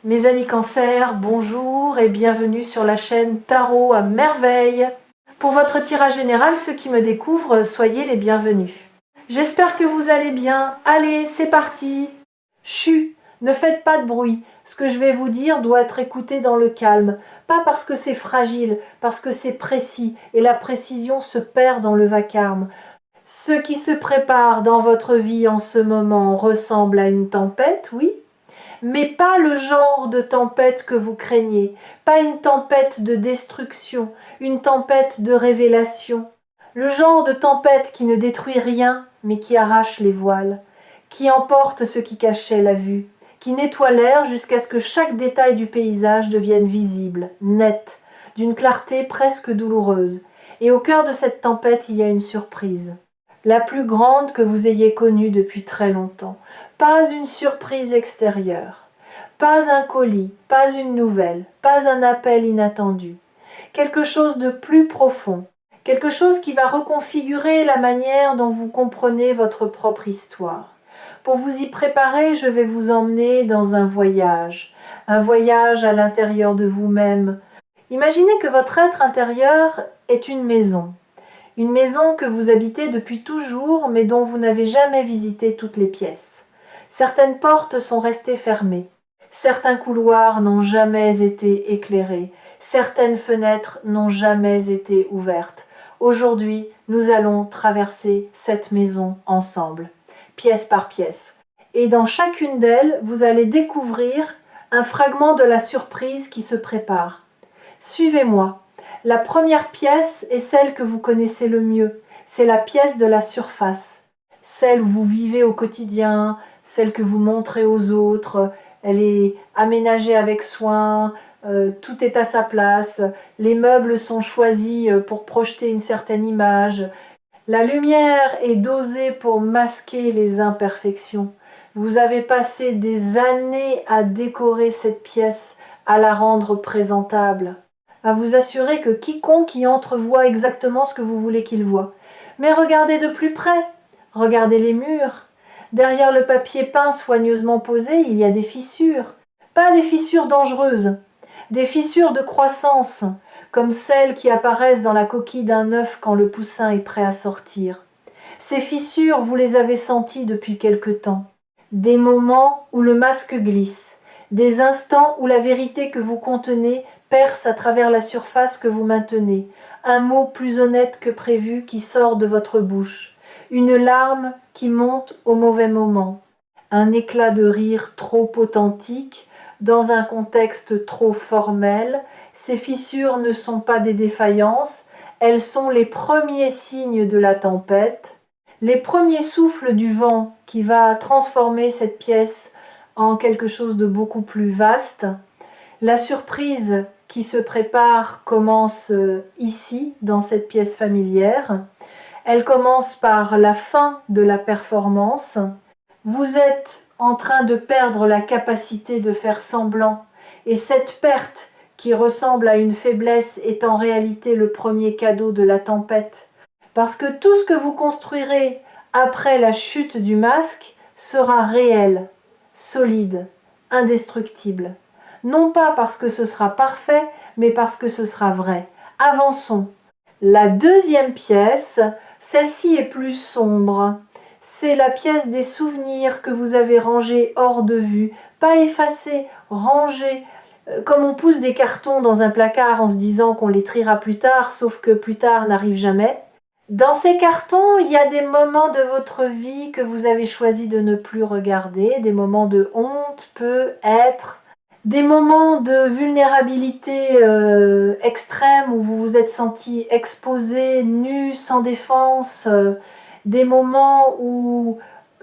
Mes amis Cancer, bonjour et bienvenue sur la chaîne Tarot à merveille. Pour votre tirage général, ceux qui me découvrent, soyez les bienvenus. J'espère que vous allez bien. Allez, c'est parti. Chut, ne faites pas de bruit. Ce que je vais vous dire doit être écouté dans le calme. Pas parce que c'est fragile, parce que c'est précis et la précision se perd dans le vacarme. Ce qui se prépare dans votre vie en ce moment ressemble à une tempête, oui, mais pas le genre de tempête que vous craignez, pas une tempête de destruction, une tempête de révélation. Le genre de tempête qui ne détruit rien, mais qui arrache les voiles, qui emporte ce qui cachait la vue, qui nettoie l'air jusqu'à ce que chaque détail du paysage devienne visible, net, d'une clarté presque douloureuse. Et au cœur de cette tempête, il y a une surprise, la plus grande que vous ayez connue depuis très longtemps. Pas une surprise extérieure, pas un colis, pas une nouvelle, pas un appel inattendu. Quelque chose de plus profond, quelque chose qui va reconfigurer la manière dont vous comprenez votre propre histoire. Pour vous y préparer, je vais vous emmener dans un voyage à l'intérieur de vous-même. Imaginez que votre être intérieur est une maison que vous habitez depuis toujours mais dont vous n'avez jamais visité toutes les pièces. Certaines portes sont restées fermées, certains couloirs n'ont jamais été éclairés, certaines fenêtres n'ont jamais été ouvertes. Aujourd'hui, nous allons traverser cette maison ensemble, pièce par pièce. Et dans chacune d'elles, vous allez découvrir un fragment de la surprise qui se prépare. Suivez-moi. La première pièce est celle que vous connaissez le mieux. C'est la pièce de la surface. Celle où vous vivez au quotidien, celle que vous montrez aux autres. Elle est aménagée avec soin, tout est à sa place. Les meubles sont choisis pour projeter une certaine image. La lumière est dosée pour masquer les imperfections. Vous avez passé des années à décorer cette pièce, à la rendre présentable, à vous assurer que quiconque y entre voit exactement ce que vous voulez qu'il voie. Mais regardez de plus près, regardez les murs. Derrière le papier peint soigneusement posé, il y a des fissures. Pas des fissures dangereuses, des fissures de croissance, comme celles qui apparaissent dans la coquille d'un œuf quand le poussin est prêt à sortir. Ces fissures, vous les avez senties depuis quelque temps. Des moments où le masque glisse, des instants où la vérité que vous contenez perce à travers la surface que vous maintenez, un mot plus honnête que prévu qui sort de votre bouche, une larme qui monte au mauvais moment, un éclat de rire trop authentique, dans un contexte trop formel. Ces fissures ne sont pas des défaillances, elles sont les premiers signes de la tempête, les premiers souffles du vent qui va transformer cette pièce en quelque chose de beaucoup plus vaste. La surprise qui se prépare commence ici, dans cette pièce familière. Elle commence par la fin de la performance. Vous êtes en train de perdre la capacité de faire semblant, et cette perte, qui ressemble à une faiblesse, est en réalité le premier cadeau de la tempête. Parce que tout ce que vous construirez après la chute du masque sera réel, solide, indestructible. Non pas parce que ce sera parfait, mais parce que ce sera vrai. Avançons. La deuxième pièce, celle-ci est plus sombre. C'est la pièce des souvenirs que vous avez rangés hors de vue, pas effacés, rangés, comme on pousse des cartons dans un placard en se disant qu'on les triera plus tard, sauf que plus tard n'arrive jamais. Dans ces cartons, il y a des moments de votre vie que vous avez choisi de ne plus regarder, des moments de honte, peut-être, des moments de vulnérabilité extrême où vous vous êtes senti exposé, nu, sans défense, des moments où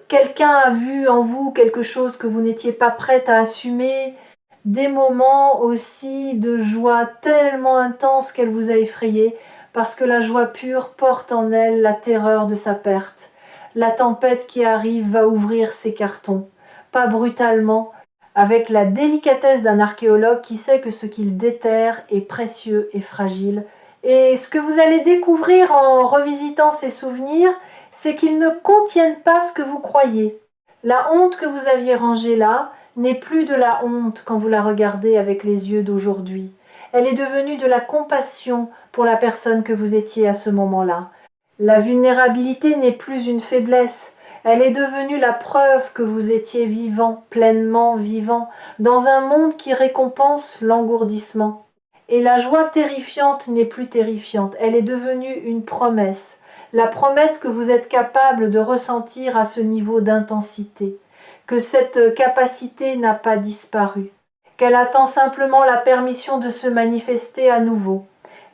quelqu'un a vu en vous quelque chose que vous n'étiez pas prête à assumer, des moments aussi de joie tellement intense qu'elle vous a effrayé, parce que la joie pure porte en elle la terreur de sa perte. La tempête qui arrive va ouvrir ses cartons, pas brutalement, avec la délicatesse d'un archéologue qui sait que ce qu'il déterre est précieux et fragile. Et ce que vous allez découvrir en revisitant ces souvenirs, c'est qu'ils ne contiennent pas ce que vous croyez. La honte que vous aviez rangée là, n'est plus de la honte quand vous la regardez avec les yeux d'aujourd'hui. Elle est devenue de la compassion pour la personne que vous étiez à ce moment-là. La vulnérabilité n'est plus une faiblesse, elle est devenue la preuve que vous étiez vivant, pleinement vivant, dans un monde qui récompense l'engourdissement. Et la joie terrifiante n'est plus terrifiante, elle est devenue une promesse, la promesse que vous êtes capable de ressentir à ce niveau d'intensité, que cette capacité n'a pas disparu, qu'elle attend simplement la permission de se manifester à nouveau.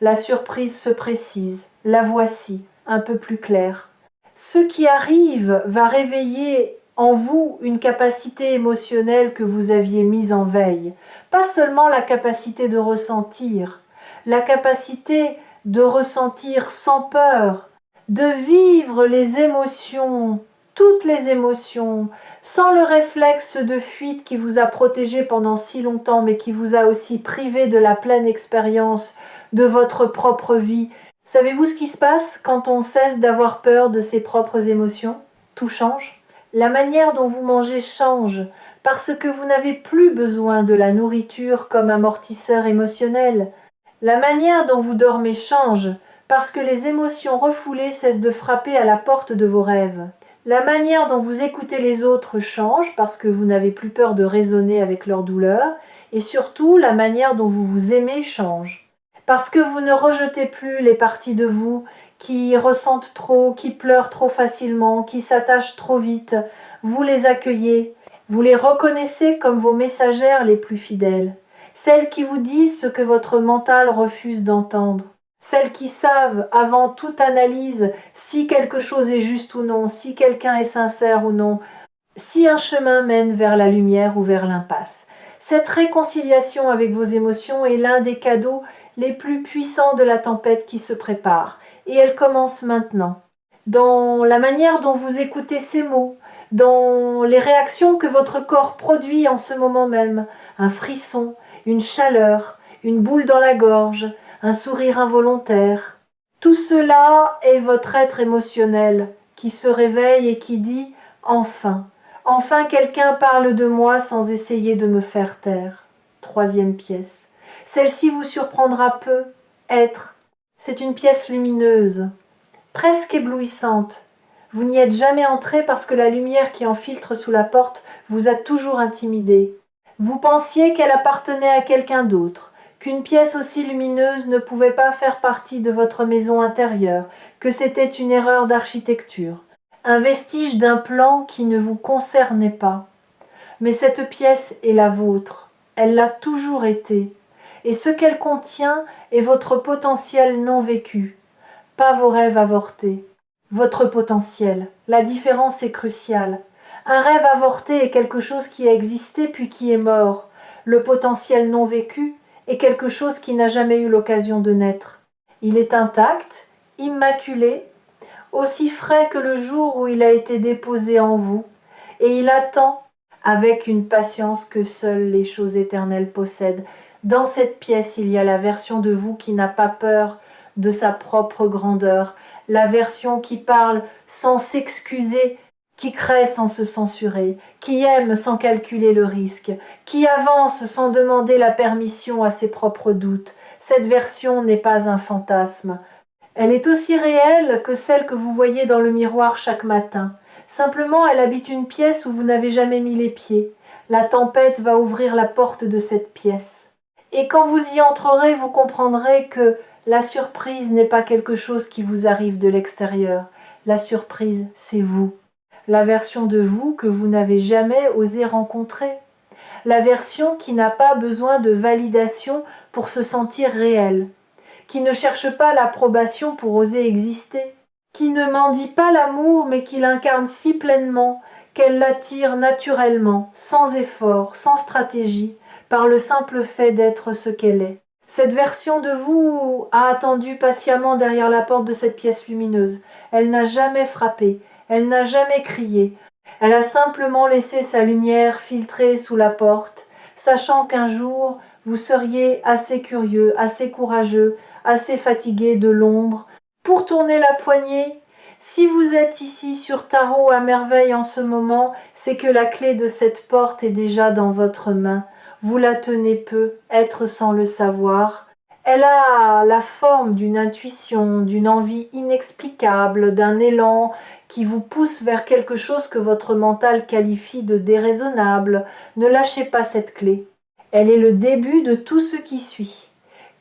La surprise se précise, la voici, un peu plus claire. Ce qui arrive va réveiller en vous une capacité émotionnelle que vous aviez mise en veille. Pas seulement la capacité de ressentir, la capacité de ressentir sans peur, de vivre les émotions, toutes les émotions, sans le réflexe de fuite qui vous a protégé pendant si longtemps, mais qui vous a aussi privé de la pleine expérience de votre propre vie. Savez-vous ce qui se passe quand on cesse d'avoir peur de ses propres émotions? Tout change. La manière dont vous mangez change, parce que vous n'avez plus besoin de la nourriture comme amortisseur émotionnel. La manière dont vous dormez change, parce que les émotions refoulées cessent de frapper à la porte de vos rêves. La manière dont vous écoutez les autres change, parce que vous n'avez plus peur de raisonner avec leur douleur, et surtout la manière dont vous vous aimez change. Parce que vous ne rejetez plus les parties de vous qui ressentent trop, qui pleurent trop facilement, qui s'attachent trop vite. Vous les accueillez, vous les reconnaissez comme vos messagères les plus fidèles. Celles qui vous disent ce que votre mental refuse d'entendre. Celles qui savent, avant toute analyse, si quelque chose est juste ou non, si quelqu'un est sincère ou non, si un chemin mène vers la lumière ou vers l'impasse. Cette réconciliation avec vos émotions est l'un des cadeaux les plus puissants de la tempête qui se prépare, et elle commence maintenant. Dans la manière dont vous écoutez ces mots, dans les réactions que votre corps produit en ce moment même, un frisson, une chaleur, une boule dans la gorge, un sourire involontaire. Tout cela est votre être émotionnel qui se réveille et qui dit « Enfin, enfin quelqu'un parle de moi sans essayer de me faire taire. » Troisième pièce. Celle-ci vous surprendra peu. Être. C'est une pièce lumineuse, presque éblouissante. Vous n'y êtes jamais entré parce que la lumière qui en filtre sous la porte vous a toujours intimidé. Vous pensiez qu'elle appartenait à quelqu'un d'autre, qu'une pièce aussi lumineuse ne pouvait pas faire partie de votre maison intérieure, que c'était une erreur d'architecture, un vestige d'un plan qui ne vous concernait pas. Mais cette pièce est la vôtre, elle l'a toujours été, et ce qu'elle contient est votre potentiel non vécu, pas vos rêves avortés. Votre potentiel, la différence est cruciale. Un rêve avorté est quelque chose qui a existé puis qui est mort. Le potentiel non vécu est quelque chose qui n'a jamais eu l'occasion de naître. Il est intact, immaculé, aussi frais que le jour où il a été déposé en vous, et il attend, avec une patience que seules les choses éternelles possèdent. Dans cette pièce, il y a la version de vous qui n'a pas peur de sa propre grandeur, la version qui parle sans s'excuser, qui crée sans se censurer, qui aime sans calculer le risque, qui avance sans demander la permission à ses propres doutes. Cette version n'est pas un fantasme. Elle est aussi réelle que celle que vous voyez dans le miroir chaque matin. Simplement, elle habite une pièce où vous n'avez jamais mis les pieds. La tempête va ouvrir la porte de cette pièce. Et quand vous y entrerez, vous comprendrez que la surprise n'est pas quelque chose qui vous arrive de l'extérieur. La surprise, c'est vous. La version de vous que vous n'avez jamais osé rencontrer. La version qui n'a pas besoin de validation pour se sentir réelle. Qui ne cherche pas l'approbation pour oser exister. Qui ne mendie pas l'amour mais qui l'incarne si pleinement qu'elle l'attire naturellement, sans effort, sans stratégie, par le simple fait d'être ce qu'elle est. Cette version de vous a attendu patiemment derrière la porte de cette pièce lumineuse. Elle n'a jamais frappé, elle n'a jamais crié. Elle a simplement laissé sa lumière filtrer sous la porte, sachant qu'un jour vous seriez assez curieux, assez courageux, assez fatigué de l'ombre, pour tourner la poignée Si vous êtes ici sur Tarot à merveille en ce moment, c'est que la clé de cette porte est déjà dans votre main. Vous la tenez peu, être sans le savoir. Elle a la forme d'une intuition, d'une envie inexplicable, d'un élan qui vous pousse vers quelque chose que votre mental qualifie de déraisonnable. Ne lâchez pas cette clé. Elle est le début de tout ce qui suit.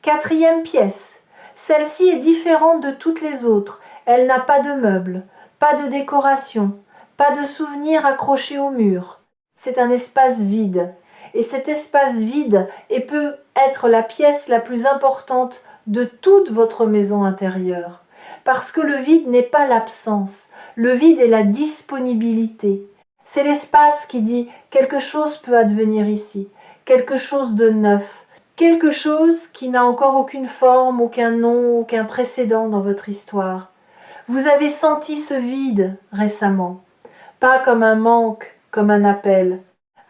Quatrième pièce. Celle-ci est différente de toutes les autres. Elle n'a pas de meubles, pas de décoration, pas de souvenirs accrochés au mur. C'est un espace vide. Et cet espace vide peut être la pièce la plus importante de toute votre maison intérieure. Parce que le vide n'est pas l'absence. Le vide est la disponibilité. C'est l'espace qui dit quelque chose peut advenir ici, quelque chose de neuf, quelque chose qui n'a encore aucune forme, aucun nom, aucun précédent dans votre histoire. Vous avez senti ce vide récemment, pas comme un manque, comme un appel.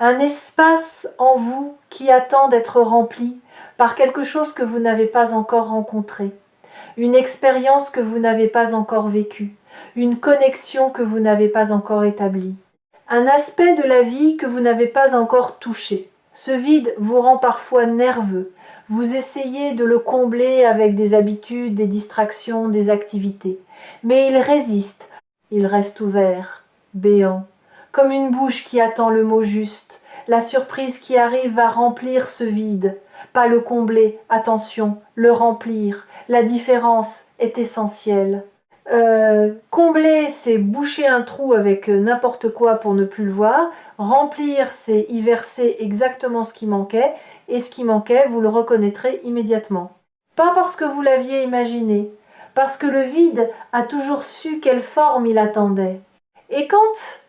Un espace en vous qui attend d'être rempli par quelque chose que vous n'avez pas encore rencontré, une expérience que vous n'avez pas encore vécue, une connexion que vous n'avez pas encore établie, un aspect de la vie que vous n'avez pas encore touché. Ce vide vous rend parfois nerveux. Vous essayez de le combler avec des habitudes, des distractions, des activités. Mais il résiste. Il reste ouvert, béant, comme une bouche qui attend le mot juste. La surprise qui arrive va remplir ce vide. Pas le combler, attention, le remplir. La différence est essentielle. Combler, c'est boucher un trou avec n'importe quoi pour ne plus le voir. Remplir, c'est y verser exactement ce qui manquait. Et ce qui manquait, vous le reconnaîtrez immédiatement. Pas parce que vous l'aviez imaginé, parce que le vide a toujours su quelle forme il attendait. Et quand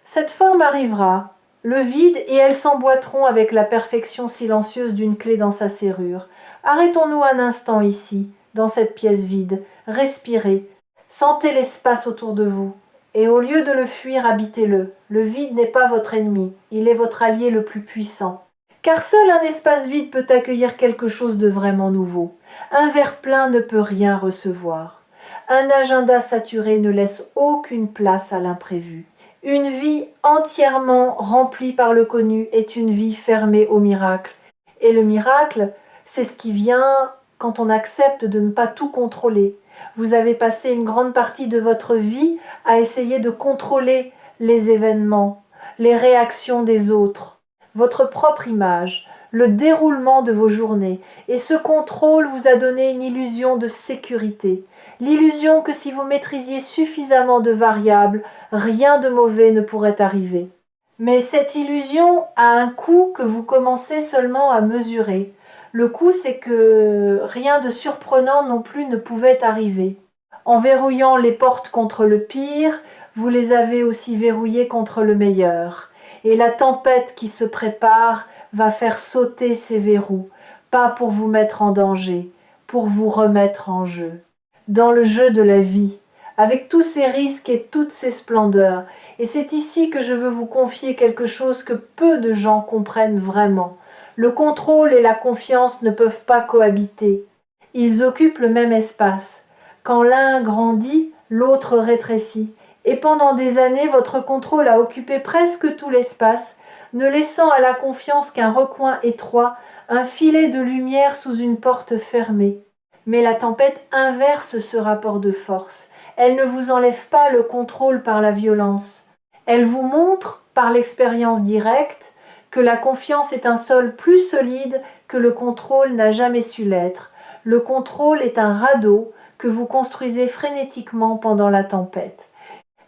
cette forme arrivera, le vide et elles s'emboîteront avec la perfection silencieuse d'une clé dans sa serrure. Arrêtons-nous un instant ici, dans cette pièce vide. Respirez. Sentez l'espace autour de vous. Et au lieu de le fuir, habitez-le. Le vide n'est pas votre ennemi, il est votre allié le plus puissant. Car seul un espace vide peut accueillir quelque chose de vraiment nouveau. Un verre plein ne peut rien recevoir. Un agenda saturé ne laisse aucune place à l'imprévu. Une vie entièrement remplie par le connu est une vie fermée au miracle. Et le miracle, c'est ce qui vient quand on accepte de ne pas tout contrôler. Vous avez passé une grande partie de votre vie à essayer de contrôler les événements, les réactions des autres, votre propre image, le déroulement de vos journées. Et ce contrôle vous a donné une illusion de sécurité. L'illusion que si vous maîtrisiez suffisamment de variables, rien de mauvais ne pourrait arriver. Mais cette illusion a un coût que vous commencez seulement à mesurer. Le coût, c'est que rien de surprenant non plus ne pouvait arriver. En verrouillant les portes contre le pire, vous les avez aussi verrouillées contre le meilleur. Et la tempête qui se prépare va faire sauter ces verrous, pas pour vous mettre en danger, pour vous remettre en jeu. Dans le jeu de la vie, avec tous ces risques et toutes ces splendeurs. Et c'est ici que je veux vous confier quelque chose que peu de gens comprennent vraiment. Le contrôle et la confiance ne peuvent pas cohabiter. Ils occupent le même espace. Quand l'un grandit, l'autre rétrécit. Et pendant des années, votre contrôle a occupé presque tout l'espace, ne laissant à la confiance qu'un recoin étroit, un filet de lumière sous une porte fermée. Mais la tempête inverse ce rapport de force. Elle ne vous enlève pas le contrôle par la violence. Elle vous montre, par l'expérience directe, que la confiance est un sol plus solide que le contrôle n'a jamais su l'être. Le contrôle est un radeau que vous construisez frénétiquement pendant la tempête.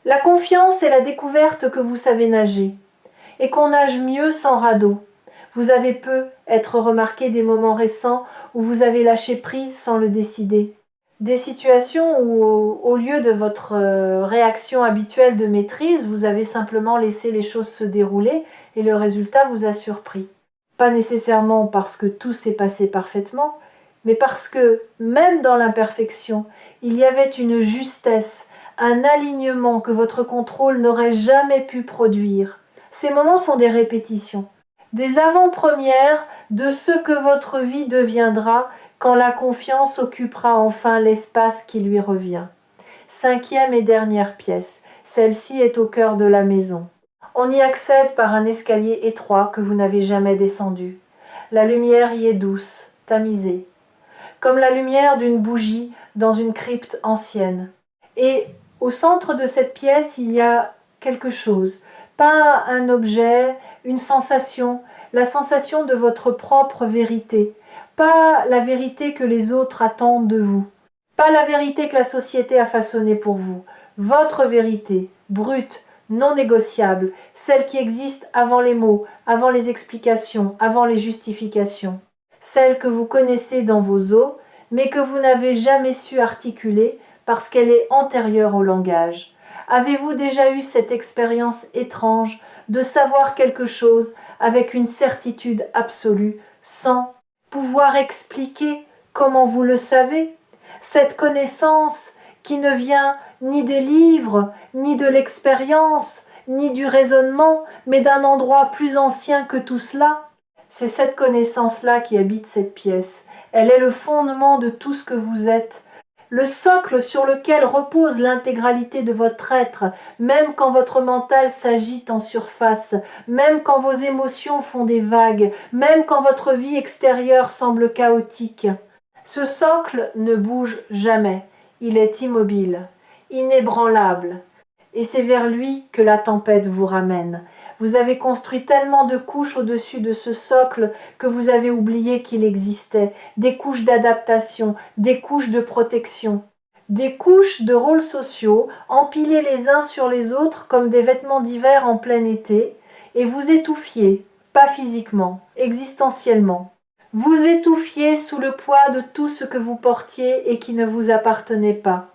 La confiance est la découverte que vous savez nager, et qu'on nage mieux sans radeau. Vous avez peu être remarqué des moments récents où vous avez lâché prise sans le décider. Des situations où, au lieu de votre réaction habituelle de maîtrise, vous avez simplement laissé les choses se dérouler et le résultat vous a surpris. Pas nécessairement parce que tout s'est passé parfaitement, mais parce que, même dans l'imperfection, il y avait une justesse, un alignement que votre contrôle n'aurait jamais pu produire. Ces moments sont des répétitions, des avant-premières de ce que votre vie deviendra quand la confiance occupera enfin l'espace qui lui revient. 5e et dernière pièce. Celle-ci est au cœur de la maison. On y accède par un escalier étroit que vous n'avez jamais descendu. La lumière y est douce, tamisée, comme la lumière d'une bougie dans une crypte ancienne. Et au centre de cette pièce, il y a quelque chose, pas un objet, une sensation, la sensation de votre propre vérité, pas la vérité que les autres attendent de vous, pas la vérité que la société a façonnée pour vous, votre vérité, brute, non négociable, celle qui existe avant les mots, avant les explications, avant les justifications, celle que vous connaissez dans vos os, mais que vous n'avez jamais su articuler parce qu'elle est antérieure au langage. Avez-vous déjà eu cette expérience étrange de savoir quelque chose avec une certitude absolue, sans pouvoir expliquer comment vous le savez? Cette connaissance qui ne vient ni des livres, ni de l'expérience, ni du raisonnement, mais d'un endroit plus ancien que tout cela. C'est cette connaissance-là qui habite cette pièce. Elle est le fondement de tout ce que vous êtes, le socle sur lequel repose l'intégralité de votre être, même quand votre mental s'agite en surface, même quand vos émotions font des vagues, même quand votre vie extérieure semble chaotique. Ce socle ne bouge jamais, il est immobile, inébranlable, et c'est vers lui que la tempête vous ramène. Vous avez construit tellement de couches au-dessus de ce socle que vous avez oublié qu'il existait, des couches d'adaptation, des couches de protection, des couches de rôles sociaux empilés les uns sur les autres comme des vêtements d'hiver en plein été, et vous étouffiez, pas physiquement, existentiellement. Vous étouffiez sous le poids de tout ce que vous portiez et qui ne vous appartenait pas,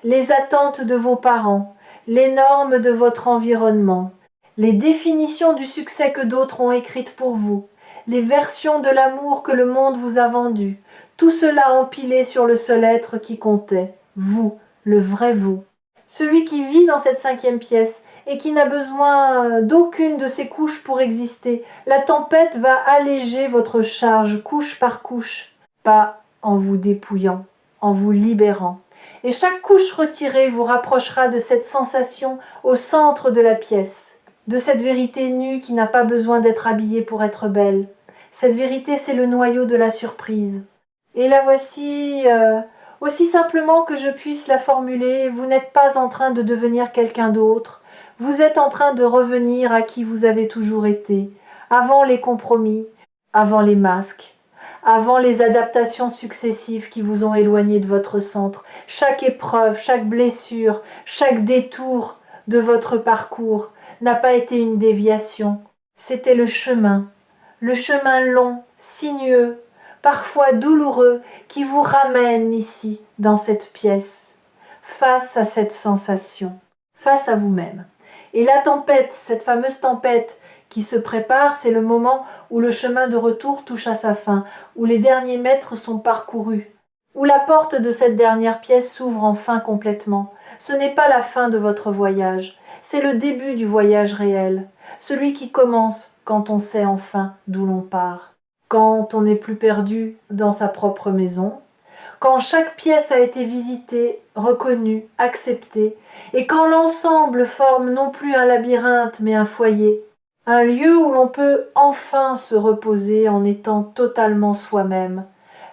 les attentes de vos parents, les normes de votre environnement, les définitions du succès que d'autres ont écrites pour vous, les versions de l'amour que le monde vous a vendues, tout cela empilé sur le seul être qui comptait, vous, le vrai vous. Celui qui vit dans cette 5e pièce et qui n'a besoin d'aucune de ces couches pour exister. La tempête va alléger votre charge couche par couche, pas en vous dépouillant, en vous libérant. Et chaque couche retirée vous rapprochera de cette sensation au centre de la pièce, de cette vérité nue qui n'a pas besoin d'être habillée pour être belle. Cette vérité, c'est le noyau de la surprise. Et la voici, aussi simplement que je puisse la formuler, vous n'êtes pas en train de devenir quelqu'un d'autre, vous êtes en train de revenir à qui vous avez toujours été, avant les compromis, avant les masques, avant les adaptations successives qui vous ont éloigné de votre centre. Chaque épreuve, chaque blessure, chaque détour de votre parcours n'a pas été une déviation. C'était le chemin long, sinueux, parfois douloureux, qui vous ramène ici, dans cette pièce, face à cette sensation, face à vous-même. Et la tempête, cette fameuse tempête qui se prépare, c'est le moment où le chemin de retour touche à sa fin, où les derniers mètres sont parcourus, où la porte de cette dernière pièce s'ouvre enfin complètement. Ce n'est pas la fin de votre voyage, c'est le début du voyage réel, celui qui commence quand on sait enfin d'où l'on part, quand on n'est plus perdu dans sa propre maison, quand chaque pièce a été visitée, reconnue, acceptée, et quand l'ensemble forme non plus un labyrinthe mais un foyer, un lieu où l'on peut enfin se reposer en étant totalement soi-même.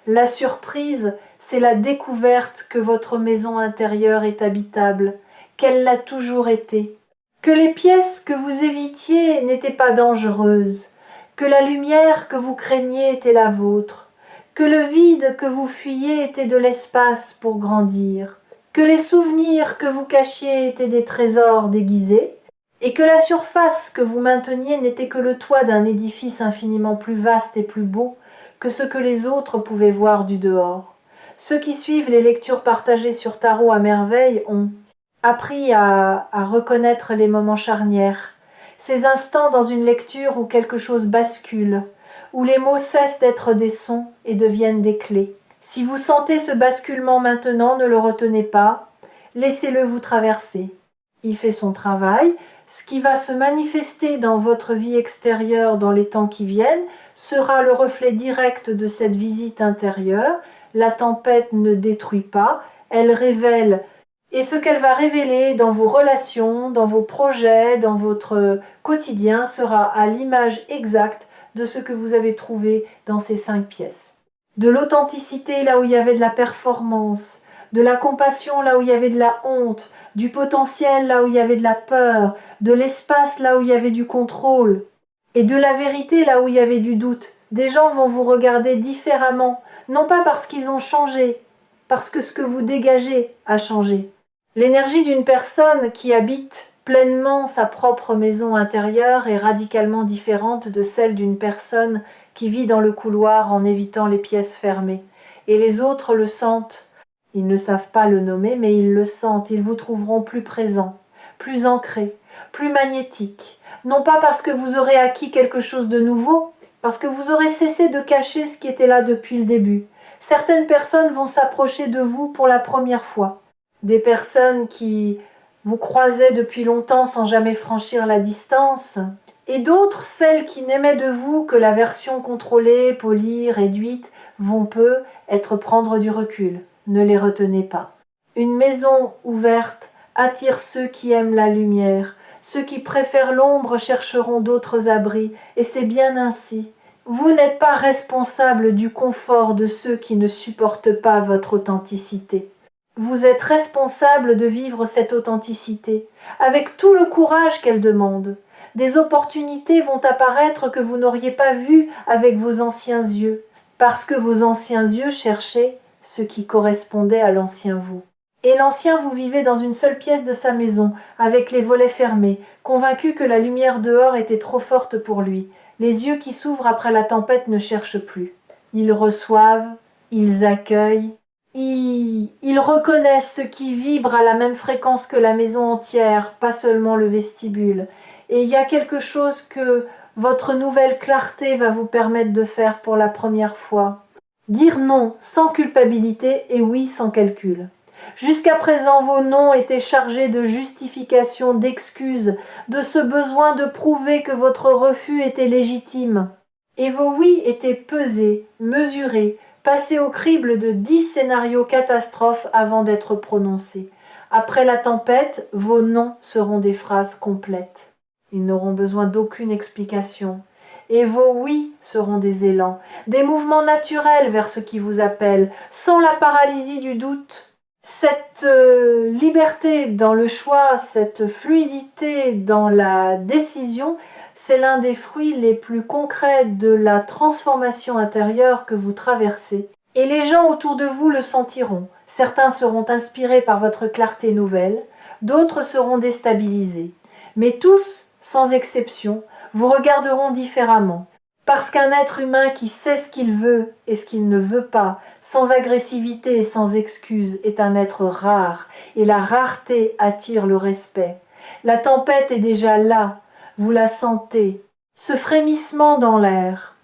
La surprise, c'est la découverte que votre maison intérieure est habitable, qu'elle l'a toujours été, que les pièces que vous évitiez n'étaient pas dangereuses, que la lumière que vous craigniez était la vôtre, que le vide que vous fuyiez était de l'espace pour grandir, que les souvenirs que vous cachiez étaient des trésors déguisés, et que la surface que vous mainteniez n'était que le toit d'un édifice infiniment plus vaste et plus beau que ce que les autres pouvaient voir du dehors. Ceux qui suivent les lectures partagées sur Tarot à merveille ont appris à reconnaître les moments charnières, ces instants dans une lecture où quelque chose bascule, où les mots cessent d'être des sons et deviennent des clés. Si vous sentez ce basculement maintenant, ne le retenez pas, laissez-le vous traverser. Il fait son travail. Ce qui va se manifester dans votre vie extérieure dans les temps qui viennent sera le reflet direct de cette visite intérieure. La tempête ne détruit pas, elle révèle Et ce qu'elle va révéler dans vos relations, dans vos projets, dans votre quotidien sera à l'image exacte de ce que vous avez trouvé dans ces 5 pièces. De l'authenticité là où il y avait de la performance, de la compassion là où il y avait de la honte, du potentiel là où il y avait de la peur, de l'espace là où il y avait du contrôle, et de la vérité là où il y avait du doute. Des gens vont vous regarder différemment, non pas parce qu'ils ont changé, parce que ce que vous dégagez a changé. L'énergie d'une personne qui habite pleinement sa propre maison intérieure est radicalement différente de celle d'une personne qui vit dans le couloir en évitant les pièces fermées. Et les autres le sentent. Ils ne savent pas le nommer, mais ils le sentent. Ils vous trouveront plus présent, plus ancré, plus magnétique. Non pas parce que vous aurez acquis quelque chose de nouveau, parce que vous aurez cessé de cacher ce qui était là depuis le début. Certaines personnes vont s'approcher de vous pour la première fois. Des personnes qui vous croisaient depuis longtemps sans jamais franchir la distance, et d'autres, celles qui n'aimaient de vous que la version contrôlée, polie, réduite, vont peu être prendre du recul. Ne les retenez pas. Une maison ouverte attire ceux qui aiment la lumière. Ceux qui préfèrent l'ombre chercheront d'autres abris, et c'est bien ainsi. Vous n'êtes pas responsable du confort de ceux qui ne supportent pas votre authenticité. Vous êtes responsable de vivre cette authenticité, avec tout le courage qu'elle demande. Des opportunités vont apparaître que vous n'auriez pas vues avec vos anciens yeux, parce que vos anciens yeux cherchaient ce qui correspondait à l'ancien vous. Et l'ancien vous vivait dans une seule pièce de sa maison, avec les volets fermés, convaincu que la lumière dehors était trop forte pour lui. Les yeux qui s'ouvrent après la tempête ne cherchent plus. Ils reçoivent, ils accueillent, ils reconnaissent ce qui vibre à la même fréquence que la maison entière, pas seulement le vestibule. Et il y a quelque chose que votre nouvelle clarté va vous permettre de faire pour la première fois. Dire non sans culpabilité et oui sans calcul. Jusqu'à présent, vos noms étaient chargés de justifications, d'excuses, de ce besoin de prouver que votre refus était légitime. Et vos oui étaient pesés, mesurés, passés au crible de 10 scénarios catastrophes avant d'être prononcés. Après la tempête, vos noms seront des phrases complètes. Ils n'auront besoin d'aucune explication. Et vos oui seront des élans, des mouvements naturels vers ce qui vous appelle, sans la paralysie du doute. Cette liberté dans le choix, cette fluidité dans la décision, c'est l'un des fruits les plus concrets de la transformation intérieure que vous traversez. Et les gens autour de vous le sentiront. Certains seront inspirés par votre clarté nouvelle, d'autres seront déstabilisés. Mais tous, sans exception, vous regarderont différemment. Parce qu'un être humain qui sait ce qu'il veut et ce qu'il ne veut pas, sans agressivité et sans excuse, est un être rare, et la rareté attire le respect. La tempête est déjà là, vous la sentez, ce frémissement dans l'air,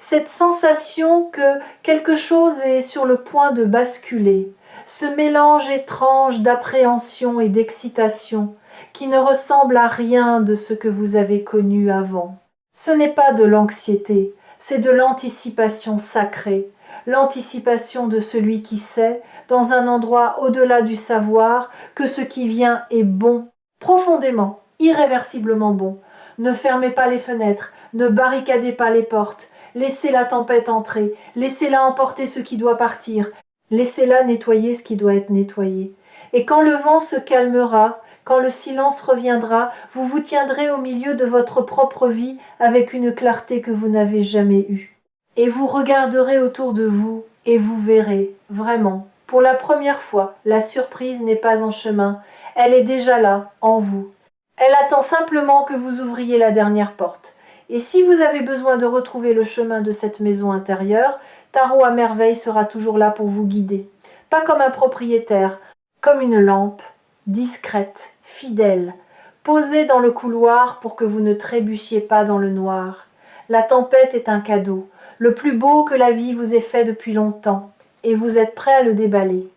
cette sensation que quelque chose est sur le point de basculer, ce mélange étrange d'appréhension et d'excitation qui ne ressemble à rien de ce que vous avez connu avant. Ce n'est pas de l'anxiété, c'est de l'anticipation sacrée, l'anticipation de celui qui sait, dans un endroit au-delà du savoir, que ce qui vient est bon, profondément, irréversiblement bon. Ne fermez pas les fenêtres, ne barricadez pas les portes, laissez la tempête entrer, laissez-la emporter ce qui doit partir, laissez-la nettoyer ce qui doit être nettoyé. Et quand le vent se calmera, quand le silence reviendra, vous vous tiendrez au milieu de votre propre vie avec une clarté que vous n'avez jamais eue. Et vous regarderez autour de vous et vous verrez, vraiment, pour la première fois, la surprise n'est pas en chemin, elle est déjà là, en vous. Elle attend simplement que vous ouvriez la dernière porte. Et si vous avez besoin de retrouver le chemin de cette maison intérieure, Tarot à merveille sera toujours là pour vous guider. Pas comme un propriétaire, comme une lampe, discrète, fidèle, posée dans le couloir pour que vous ne trébuchiez pas dans le noir. La tempête est un cadeau, le plus beau que la vie vous ait fait depuis longtemps, et vous êtes prêt à le déballer.